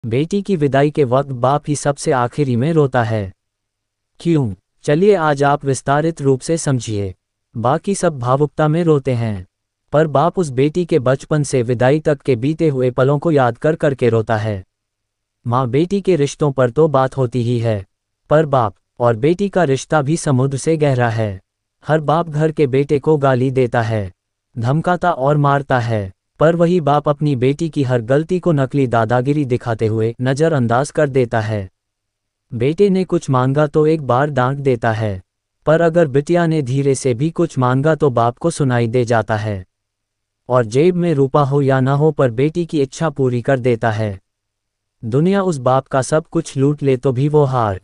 बेटी की विदाई के वक्त बाप ही सबसे आखिरी में रोता है। क्यों? चलिए आज आप विस्तारित रूप से समझिए। बाकी सब भावुकता में रोते हैं, पर बाप उस बेटी के बचपन से विदाई तक के बीते हुए पलों को याद कर करके रोता है। माँ बेटी के रिश्तों पर तो बात होती ही है, पर बाप और बेटी का रिश्ता भी समुद्र से गहरा है। हर बाप घर के बेटे को गाली देता है, धमकाता और मारता है, पर वही बाप अपनी बेटी की हर गलती को नकली दादागिरी दिखाते हुए नज़रअंदाज कर देता है। बेटे ने कुछ मांगा तो एक बार डांट देता है, पर अगर बिटिया ने धीरे से भी कुछ मांगा तो बाप को सुनाई दे जाता है। और जेब में रुपया हो या ना हो पर बेटी की इच्छा पूरी कर देता है। दुनिया उस बाप का सब कुछ लूट ले तो भी वो हार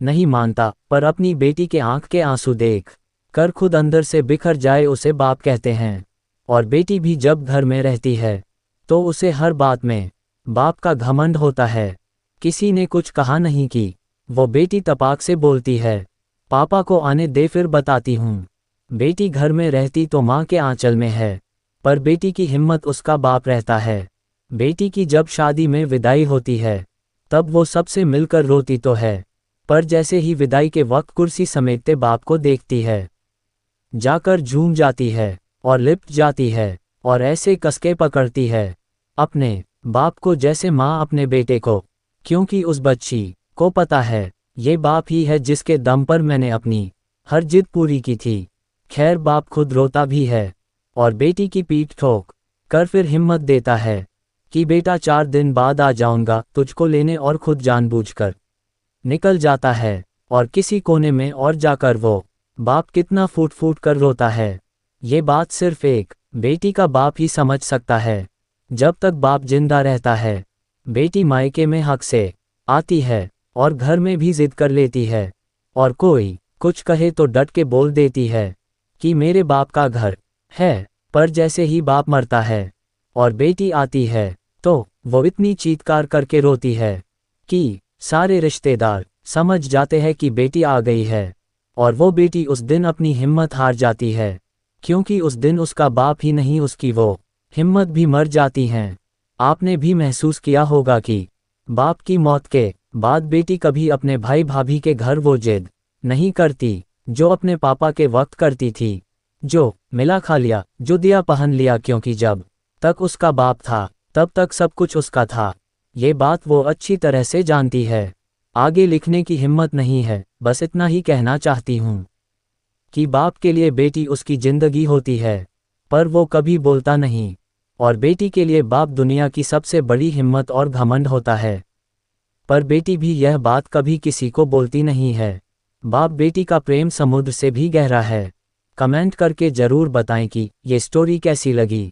नहीं मानता, पर अपनी बेटी के आंख के आंसू देख कर खुद अंदर से बिखर जाए उसे बाप कहते हैं। और बेटी भी जब घर में रहती है तो उसे हर बात में बाप का घमंड होता है। किसी ने कुछ कहा नहीं कि वो बेटी तपाक से बोलती है, पापा को आने दे फिर बताती हूँ। बेटी घर में रहती तो माँ के आंचल में है, पर बेटी की हिम्मत उसका बाप रहता है। बेटी की जब शादी में विदाई होती है तब वो सबसे मिलकर रोती तो है, पर जैसे ही विदाई के वक्त कुर्सी समेटते बाप को देखती है जाकर झूम जाती है और लिपट जाती है और ऐसे कसके पकड़ती है अपने बाप को जैसे माँ अपने बेटे को, क्योंकि उस बच्ची को पता है ये बाप ही है जिसके दम पर मैंने अपनी हर जिद पूरी की थी। खैर बाप खुद रोता भी है और बेटी की पीठ ठोक कर फिर हिम्मत देता है कि बेटा 4 दिन बाद आ जाऊंगा तुझको लेने, और खुद जानबूझकर निकल जाता है। और किसी कोने में और जाकर वो बाप कितना फूट फूट कर रोता है, ये बात सिर्फ एक बेटी का बाप ही समझ सकता है। जब तक बाप जिंदा रहता है बेटी मायके में हक से आती है और घर में भी जिद कर लेती है, और कोई कुछ कहे तो डट के बोल देती है कि मेरे बाप का घर है। पर जैसे ही बाप मरता है और बेटी आती है तो वो इतनी चीत्कार करके रोती है कि सारे रिश्तेदार समझ जाते हैं कि बेटी आ गई है। और वो बेटी उस दिन अपनी हिम्मत हार जाती है, क्योंकि उस दिन उसका बाप ही नहीं उसकी वो हिम्मत भी मर जाती हैं। आपने भी महसूस किया होगा कि बाप की मौत के बाद बेटी कभी अपने भाई भाभी के घर वो जिद नहीं करती जो अपने पापा के वक्त करती थी, जो मिला खा लिया, जो दिया पहन लिया, क्योंकि जब तक उसका बाप था तब तक सब कुछ उसका था। ये बात वो अच्छी तरह से जानती है। आगे लिखने की हिम्मत नहीं है, बस इतना ही कहना चाहती हूँ कि बाप के लिए बेटी उसकी जिंदगी होती है, पर वो कभी बोलता नहीं। और बेटी के लिए बाप दुनिया की सबसे बड़ी हिम्मत और घमंड होता है, पर बेटी भी यह बात कभी किसी को बोलती नहीं है। बाप बेटी का प्रेम समुद्र से भी गहरा है। कमेंट करके ज़रूर बताएं कि ये स्टोरी कैसी लगी।